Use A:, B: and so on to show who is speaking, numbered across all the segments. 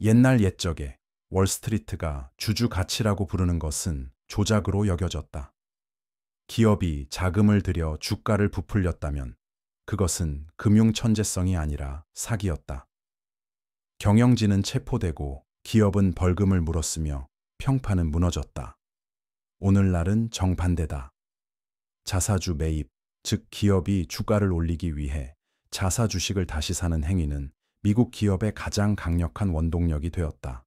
A: 옛날 옛적에 월스트리트가 주주 가치라고 부르는 것은 조작으로 여겨졌다. 기업이 자금을 들여 주가를 부풀렸다면 그것은 금융 천재성이 아니라 사기였다. 경영진은 체포되고 기업은 벌금을 물었으며 평판은 무너졌다. 오늘날은 정반대다. 자사주 매입, 즉 기업이 주가를 올리기 위해 자사 주식을 다시 사는 행위는 미국 기업의 가장 강력한 원동력이 되었다.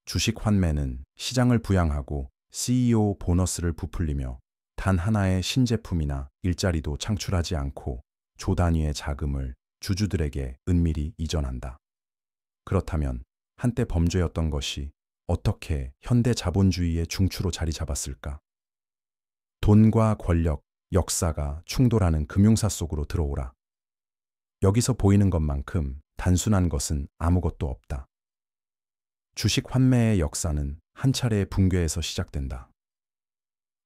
A: 주식 환매는 시장을 부양하고 CEO 보너스를 부풀리며 단 하나의 신제품이나 일자리도 창출하지 않고 조 단위의 자금을 주주들에게 은밀히 이전한다. 그렇다면 한때 범죄였던 것이 어떻게 현대 자본주의의 중추로 자리 잡았을까? 돈과 권력, 역사가 충돌하는 금융사 속으로 들어오라. 여기서 보이는 것만큼 단순한 것은 아무것도 없다. 주식 환매의 역사는 한 차례의 붕괴에서 시작된다.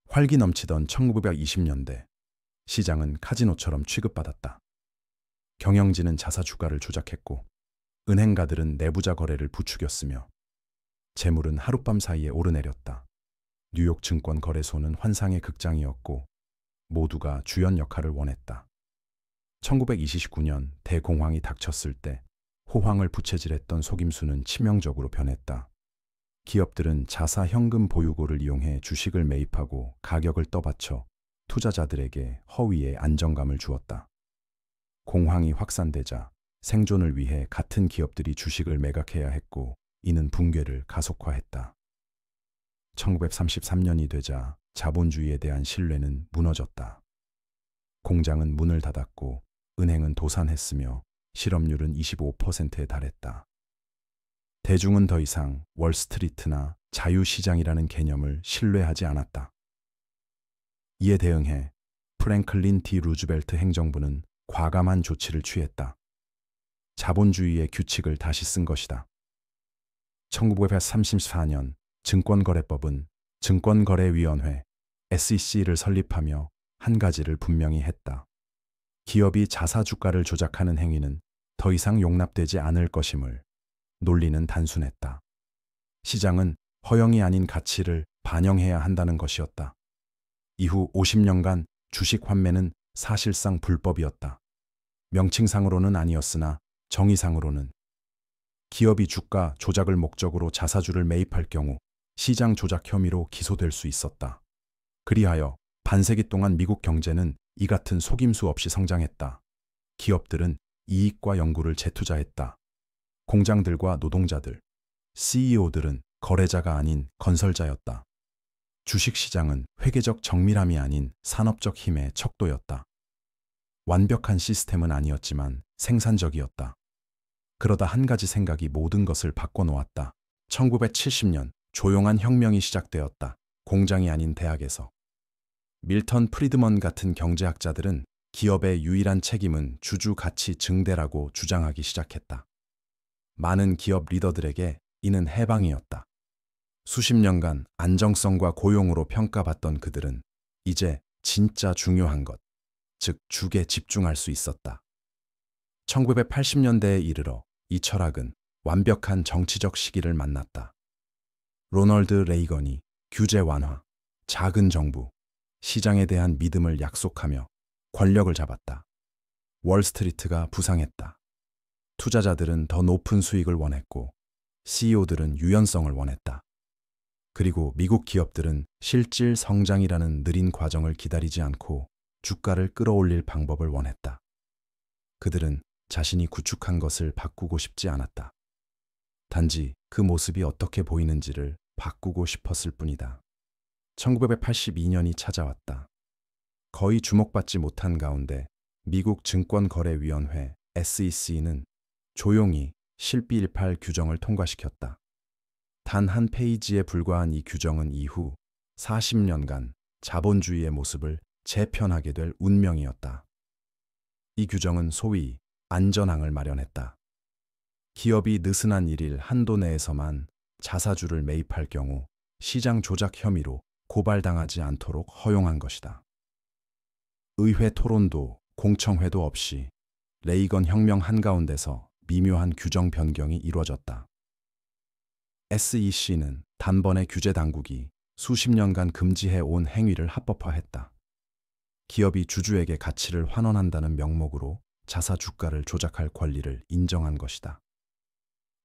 A: 활기 넘치던 1920년대, 시장은 카지노처럼 취급받았다. 경영진은 자사 주가를 조작했고, 은행가들은 내부자 거래를 부추겼으며, 재물은 하룻밤 사이에 오르내렸다. 뉴욕 증권 거래소는 환상의 극장이었고, 모두가 주연 역할을 원했다. 1929년 대공황이 닥쳤을 때 호황을 부채질했던 속임수는 치명적으로 변했다. 기업들은 자사 현금 보유고를 이용해 주식을 매입하고 가격을 떠받쳐 투자자들에게 허위의 안정감을 주었다. 공황이 확산되자 생존을 위해 같은 기업들이 주식을 매각해야 했고, 이는 붕괴를 가속화했다. 1933년이 되자 자본주의에 대한 신뢰는 무너졌다. 공장은 문을 닫았고 은행은 도산했으며 실업률은 25%에 달했다. 대중은 더 이상 월스트리트나 자유시장이라는 개념을 신뢰하지 않았다. 이에 대응해 프랭클린 D 루즈벨트 행정부는 과감한 조치를 취했다. 자본주의의 규칙을 다시 쓴 것이다. 1934년 증권거래법은 증권거래위원회 SEC를 설립하며 한 가지를 분명히 했다. 기업이 자사주가를 조작하는 행위는 더 이상 용납되지 않을 것임을. 논리는 단순했다. 시장은 허영이 아닌 가치를 반영해야 한다는 것이었다. 이후 50년간 주식 환매는 사실상 불법이었다. 명칭상으로는 아니었으나 정의상으로는. 기업이 주가 조작을 목적으로 자사주를 매입할 경우 시장 조작 혐의로 기소될 수 있었다. 그리하여 반세기 동안 미국 경제는 이 같은 속임수 없이 성장했다. 기업들은 이익과 연구를 재투자했다. 공장들과 노동자들, CEO들은 거래자가 아닌 건설자였다. 주식시장은 회계적 정밀함이 아닌 산업적 힘의 척도였다. 완벽한 시스템은 아니었지만 생산적이었다. 그러다 한 가지 생각이 모든 것을 바꿔놓았다. 1970년 조용한 혁명이 시작되었다. 공장이 아닌 대학에서. 밀턴 프리드먼 같은 경제학자들은 기업의 유일한 책임은 주주 가치 증대라고 주장하기 시작했다. 많은 기업 리더들에게 이는 해방이었다. 수십 년간 안정성과 고용으로 평가받던 그들은 이제 진짜 중요한 것, 즉 주에 집중할 수 있었다. 1980년대에 이르러 이 철학은 완벽한 정치적 시기를 만났다. 로널드 레이건이 규제 완화, 작은 정부, 시장에 대한 믿음을 약속하며 권력을 잡았다. 월스트리트가 부상했다. 투자자들은 더 높은 수익을 원했고 CEO들은 유연성을 원했다. 그리고 미국 기업들은 실질 성장이라는 느린 과정을 기다리지 않고 주가를 끌어올릴 방법을 원했다. 그들은 자신이 구축한 것을 바꾸고 싶지 않았다. 단지 그 모습이 어떻게 보이는지를 바꾸고 싶었을 뿐이다. 1982년이 찾아왔다. 거의 주목받지 못한 가운데 미국 증권거래위원회 SEC는 조용히 실비일팔 규정을 통과시켰다. 단 한 페이지에 불과한 이 규정은 이후 40년간 자본주의의 모습을 재편하게 될 운명이었다. 이 규정은 소위 안전항을 마련했다. 기업이 느슨한 일일 한도 내에서만 자사주를 매입할 경우 시장 조작 혐의로 고발당하지 않도록 허용한 것이다. 의회 토론도 공청회도 없이 레이건 혁명 한가운데서 미묘한 규정 변경이 이루어졌다. SEC는 단번에 규제 당국이 수십 년간 금지해 온 행위를 합법화했다. 기업이 주주에게 가치를 환원한다는 명목으로 자사 주가를 조작할 권리를 인정한 것이다.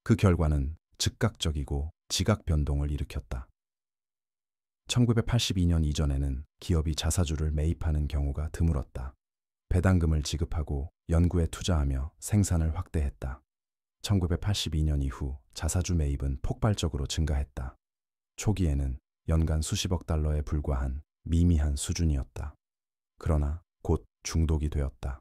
A: 그 결과는 즉각적이고 지각 변동을 일으켰다. 1982년 이전에는 기업이 자사주를 매입하는 경우가 드물었다. 배당금을 지급하고 연구에 투자하며 생산을 확대했다. 1982년 이후 자사주 매입은 폭발적으로 증가했다. 초기에는 연간 수십억 달러에 불과한 미미한 수준이었다. 그러나 곧 중독이 되었다.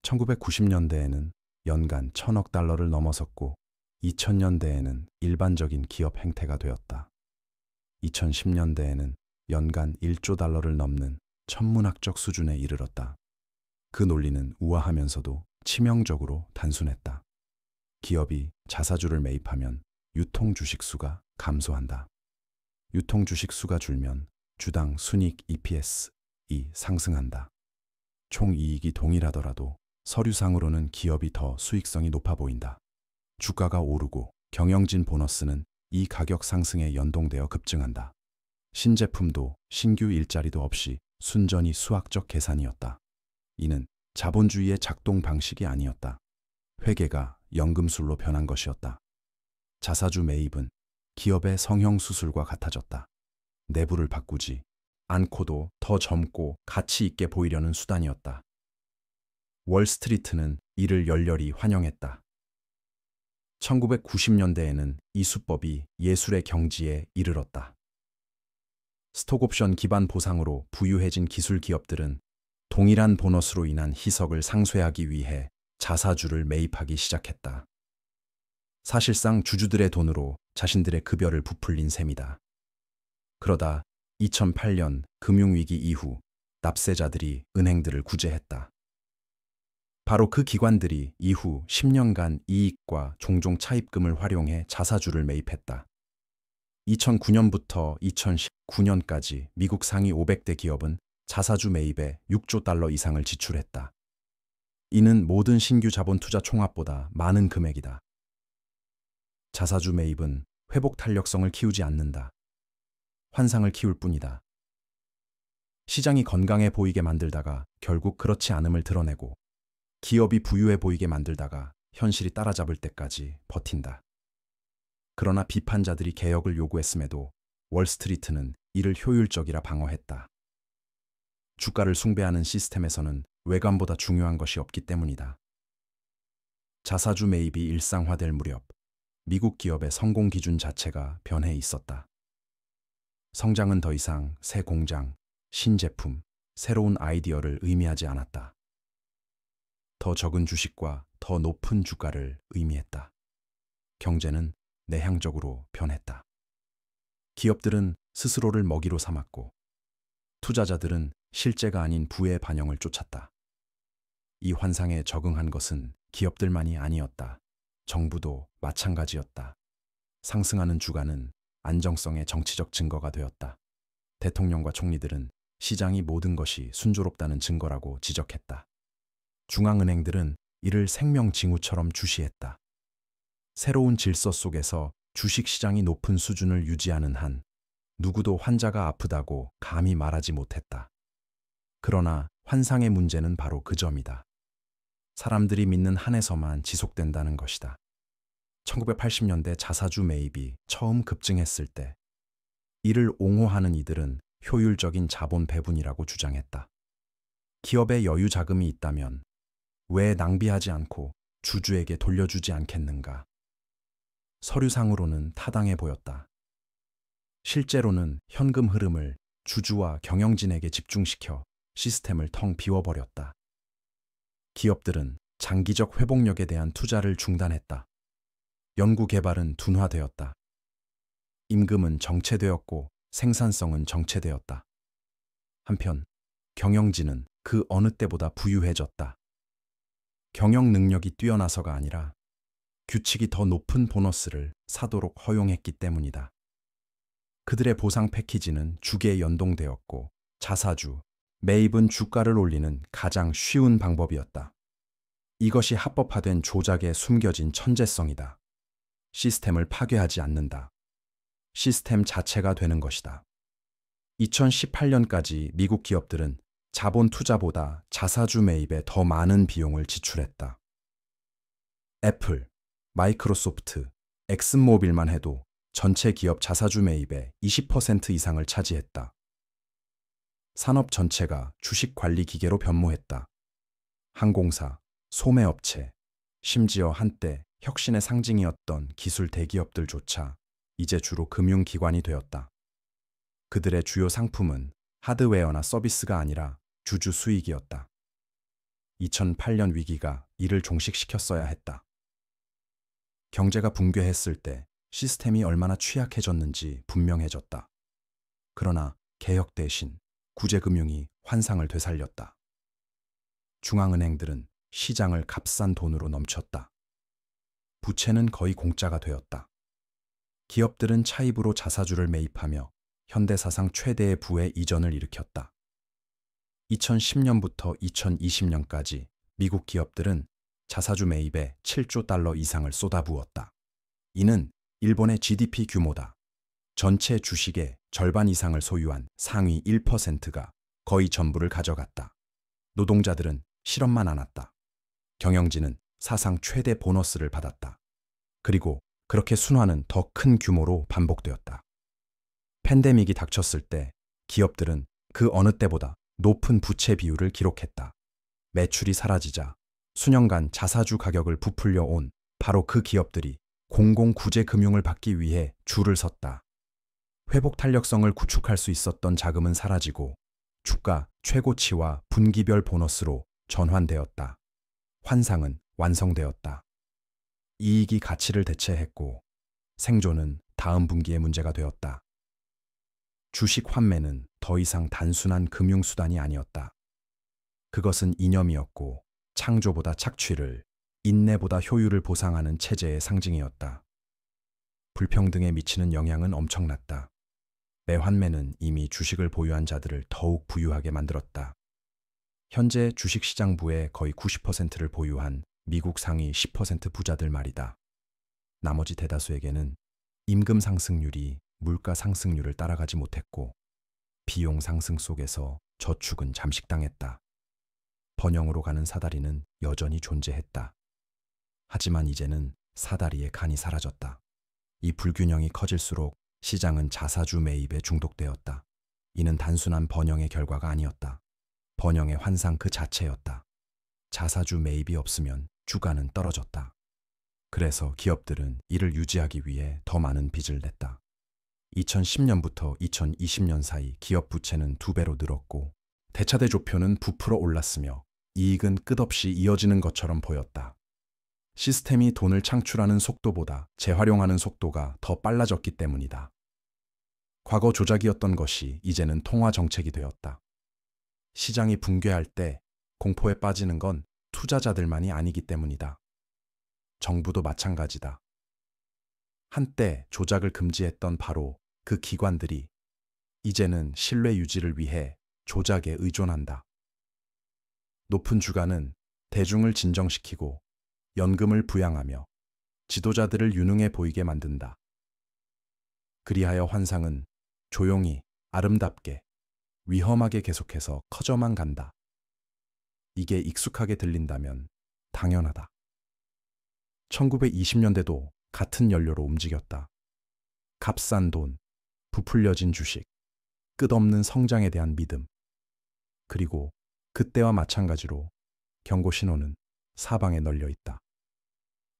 A: 1990년대에는 연간 1,000억 달러를 넘어섰고 2000년대에는 일반적인 기업 행태가 되었다. 2010년대에는 연간 1조 달러를 넘는 천문학적 수준에 이르렀다. 그 논리는 우아하면서도 치명적으로 단순했다. 기업이 자사주를 매입하면 유통 주식 수가 감소한다. 유통 주식 수가 줄면 주당 순이익 EPS이 상승한다. 총 이익이 동일하더라도 서류상으로는 기업이 더 수익성이 높아 보인다. 주가가 오르고 경영진 보너스는 이 가격 상승에 연동되어 급증한다. 신제품도 신규 일자리도 없이 순전히 수학적 계산이었다. 이는 자본주의의 작동 방식이 아니었다. 회계가 연금술로 변한 것이었다. 자사주 매입은 기업의 성형수술과 같아졌다. 내부를 바꾸지 않고도 더 젊고 가치 있게 보이려는 수단이었다. 월스트리트는 이를 열렬히 환영했다. 1990년대에는 이 수법이 예술의 경지에 이르렀다. 스톡옵션 기반 보상으로 부유해진 기술 기업들은 동일한 보너스로 인한 희석을 상쇄하기 위해 자사주를 매입하기 시작했다. 사실상 주주들의 돈으로 자신들의 급여를 부풀린 셈이다. 그러다 2008년 금융위기 이후 납세자들이 은행들을 구제했다. 바로 그 기관들이 이후 10년간 이익과 종종 차입금을 활용해 자사주를 매입했다. 2009년부터 2019년까지 미국 상위 500대 기업은 자사주 매입에 6조 달러 이상을 지출했다. 이는 모든 신규 자본 투자 총합보다 많은 금액이다. 자사주 매입은 회복 탄력성을 키우지 않는다. 환상을 키울 뿐이다. 시장이 건강해 보이게 만들다가 결국 그렇지 않음을 드러내고 기업이 부유해 보이게 만들다가 현실이 따라잡을 때까지 버틴다. 그러나 비판자들이 개혁을 요구했음에도 월스트리트는 이를 효율적이라 방어했다. 주가를 숭배하는 시스템에서는 외관보다 중요한 것이 없기 때문이다. 자사주 매입이 일상화될 무렵 미국 기업의 성공 기준 자체가 변해 있었다. 성장은 더 이상 새 공장, 신제품, 새로운 아이디어를 의미하지 않았다. 더 적은 주식과 더 높은 주가를 의미했다. 경제는 내향적으로 변했다. 기업들은 스스로를 먹이로 삼았고 투자자들은 실제가 아닌 부의 반영을 쫓았다. 이 환상에 적응한 것은 기업들만이 아니었다. 정부도 마찬가지였다. 상승하는 주가는 안정성의 정치적 증거가 되었다. 대통령과 총리들은 시장이 모든 것이 순조롭다는 증거라고 지적했다. 중앙은행들은 이를 생명 징후처럼 주시했다. 새로운 질서 속에서 주식시장이 높은 수준을 유지하는 한 누구도 환자가 아프다고 감히 말하지 못했다. 그러나 환상의 문제는 바로 그 점이다. 사람들이 믿는 한에서만 지속된다는 것이다. 1980년대 자사주 매입이 처음 급증했을 때 이를 옹호하는 이들은 효율적인 자본 배분이라고 주장했다. 기업에 여유 자금이 있다면 왜 낭비하지 않고 주주에게 돌려주지 않겠는가? 서류상으로는 타당해 보였다. 실제로는 현금 흐름을 주주와 경영진에게 집중시켜 시스템을 텅 비워버렸다. 기업들은 장기적 회복력에 대한 투자를 중단했다. 연구 개발은 둔화되었다. 임금은 정체되었고 생산성은 정체되었다. 한편 경영진은 그 어느 때보다 부유해졌다. 경영 능력이 뛰어나서가 아니라 규칙이 더 높은 보너스를 사도록 허용했기 때문이다. 그들의 보상 패키지는 주계에 연동되었고 자사주, 매입은 주가를 올리는 가장 쉬운 방법이었다. 이것이 합법화된 조작에 숨겨진 천재성이다. 시스템을 파괴하지 않는다. 시스템 자체가 되는 것이다. 2018년까지 미국 기업들은 자본 투자보다 자사주 매입에 더 많은 비용을 지출했다. 애플, 마이크로소프트, 엑슨모빌만 해도 전체 기업 자사주 매입의 20% 이상을 차지했다. 산업 전체가 주식 관리 기계로 변모했다. 항공사, 소매업체, 심지어 한때 혁신의 상징이었던 기술 대기업들조차 이제 주로 금융기관이 되었다. 그들의 주요 상품은 하드웨어나 서비스가 아니라 주주 수익이었다. 2008년 위기가 이를 종식시켰어야 했다. 경제가 붕괴했을 때 시스템이 얼마나 취약해졌는지 분명해졌다. 그러나 개혁 대신 구제금융이 환상을 되살렸다. 중앙은행들은 시장을 값싼 돈으로 넘쳤다. 부채는 거의 공짜가 되었다. 기업들은 차입으로 자사주를 매입하며 현대사상 최대의 부의 이전을 일으켰다. 2010년부터 2020년까지 미국 기업들은 자사주 매입에 7조 달러 이상을 쏟아부었다. 이는 일본의 GDP 규모다. 전체 주식의 절반 이상을 소유한 상위 1%가 거의 전부를 가져갔다. 노동자들은 실업만 안았다. 경영진은 사상 최대 보너스를 받았다. 그리고 그렇게 순환은 더 큰 규모로 반복되었다. 팬데믹이 닥쳤을 때 기업들은 그 어느 때보다 높은 부채 비율을 기록했다. 매출이 사라지자 수년간 자사주 가격을 부풀려 온 바로 그 기업들이 공공구제 금융을 받기 위해 줄을 섰다. 회복 탄력성을 구축할 수 있었던 자금은 사라지고 주가 최고치와 분기별 보너스로 전환되었다. 환상은 완성되었다. 이익이 가치를 대체했고 생존은 다음 분기의 문제가 되었다. 주식 환매는 더 이상 단순한 금융수단이 아니었다. 그것은 이념이었고 창조보다 착취를, 인내보다 효율을 보상하는 체제의 상징이었다. 불평등에 미치는 영향은 엄청났다. 매환매는 이미 주식을 보유한 자들을 더욱 부유하게 만들었다. 현재 주식시장부의 거의 90%를 보유한 미국 상위 10% 부자들 말이다. 나머지 대다수에게는 임금 상승률이 물가 상승률을 따라가지 못했고 비용 상승 속에서 저축은 잠식당했다. 번영으로 가는 사다리는 여전히 존재했다. 하지만 이제는 사다리의 간이 사라졌다. 이 불균형이 커질수록 시장은 자사주 매입에 중독되었다. 이는 단순한 번영의 결과가 아니었다. 번영의 환상 그 자체였다. 자사주 매입이 없으면 주가는 떨어졌다. 그래서 기업들은 이를 유지하기 위해 더 많은 빚을 냈다. 2010년부터 2020년 사이 기업 부채는 2배로 늘었고 대차대조표는 부풀어 올랐으며 이익은 끝없이 이어지는 것처럼 보였다. 시스템이 돈을 창출하는 속도보다 재활용하는 속도가 더 빨라졌기 때문이다. 과거 조작이었던 것이 이제는 통화 정책이 되었다. 시장이 붕괴할 때 공포에 빠지는 건 투자자들만이 아니기 때문이다. 정부도 마찬가지다. 한때 조작을 금지했던 바로 그 기관들이 이제는 신뢰 유지를 위해 조작에 의존한다. 높은 주가는 대중을 진정시키고 연금을 부양하며 지도자들을 유능해 보이게 만든다. 그리하여 환상은 조용히, 아름답게, 위험하게 계속해서 커져만 간다. 이게 익숙하게 들린다면 당연하다. 1920년대도 같은 연료로 움직였다. 값싼 돈, 부풀려진 주식, 끝없는 성장에 대한 믿음. 그리고 그때와 마찬가지로 경고 신호는 사방에 널려 있다.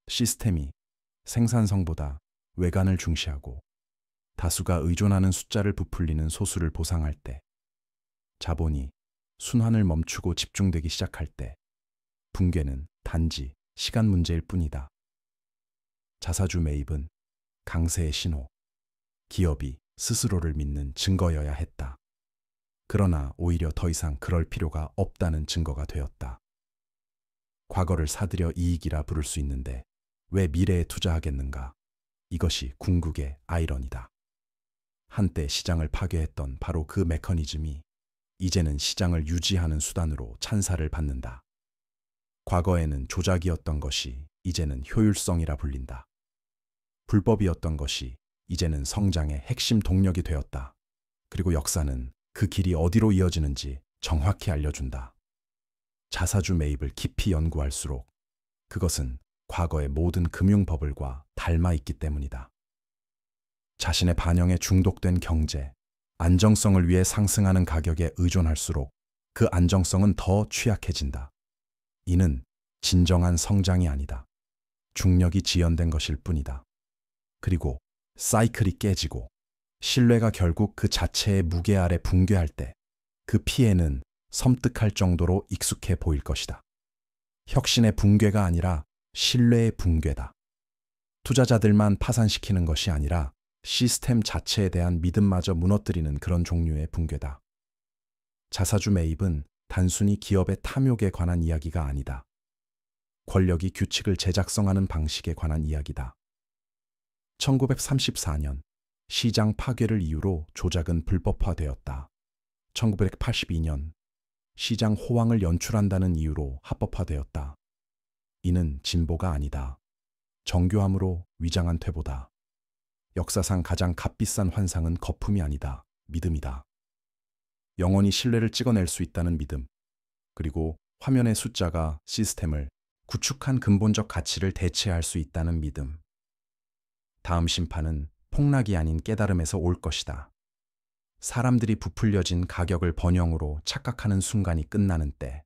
A: 시스템이 생산성보다 외관을 중시하고 다수가 의존하는 숫자를 부풀리는 소수를 보상할 때, 자본이 순환을 멈추고 집중되기 시작할 때, 붕괴는 단지 시간 문제일 뿐이다. 자사주 매입은 강세의 신호, 기업이 스스로를 믿는 증거여야 했다. 그러나 오히려 더 이상 그럴 필요가 없다는 증거가 되었다. 과거를 사들여 이익이라 부를 수 있는데 왜 미래에 투자하겠는가? 이것이 궁극의 아이러니다. 한때 시장을 파괴했던 바로 그 메커니즘이 이제는 시장을 유지하는 수단으로 찬사를 받는다. 과거에는 조작이었던 것이 이제는 효율성이라 불린다. 불법이었던 것이 이제는 성장의 핵심 동력이 되었다. 그리고 역사는 그 길이 어디로 이어지는지 정확히 알려준다. 자사주 매입을 깊이 연구할수록 그것은 과거의 모든 금융버블과 닮아 있기 때문이다. 자신의 반영에 중독된 경제, 안정성을 위해 상승하는 가격에 의존할수록 그 안정성은 더 취약해진다. 이는 진정한 성장이 아니다. 중력이 지연된 것일 뿐이다. 그리고 사이클이 깨지고 신뢰가 결국 그 자체의 무게 아래 붕괴할 때 그 피해는 섬뜩할 정도로 익숙해 보일 것이다. 혁신의 붕괴가 아니라 신뢰의 붕괴다. 투자자들만 파산시키는 것이 아니라 시스템 자체에 대한 믿음마저 무너뜨리는 그런 종류의 붕괴다. 자사주 매입은 단순히 기업의 탐욕에 관한 이야기가 아니다. 권력이 규칙을 재작성하는 방식에 관한 이야기다. 1934년 시장 파괴를 이유로 조작은 불법화되었다. 1982년 시장 호황을 연출한다는 이유로 합법화되었다. 이는 진보가 아니다. 정교함으로 위장한 퇴보다. 역사상 가장 값비싼 환상은 거품이 아니다. 믿음이다. 영원히 신뢰를 찍어낼 수 있다는 믿음, 그리고 화면의 숫자가 시스템을 구축한 근본적 가치를 대체할 수 있다는 믿음. 다음 심판은 폭락이 아닌 깨달음에서 올 것이다. 사람들이 부풀려진 가격을 번영으로 착각하는 순간이 끝나는 때,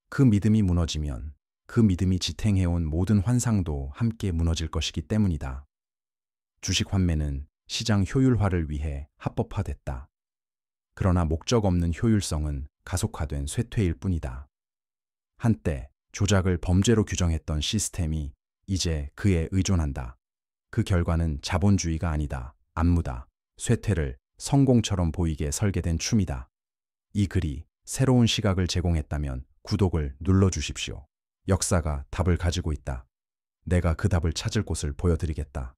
A: 그 믿음이 무너지면 그 믿음이 지탱해온 모든 환상도 함께 무너질 것이기 때문이다. 주식 환매는 시장 효율화를 위해 합법화됐다. 그러나 목적 없는 효율성은 가속화된 쇠퇴일 뿐이다. 한때 조작을 범죄로 규정했던 시스템이 이제 그에 의존한다. 그 결과는 자본주의가 아니다. 안무다. 쇠퇴를 성공처럼 보이게 설계된 춤이다. 이 글이 새로운 시각을 제공했다면 구독을 눌러주십시오. 역사가 답을 가지고 있다. 내가 그 답을 찾을 곳을 보여드리겠다.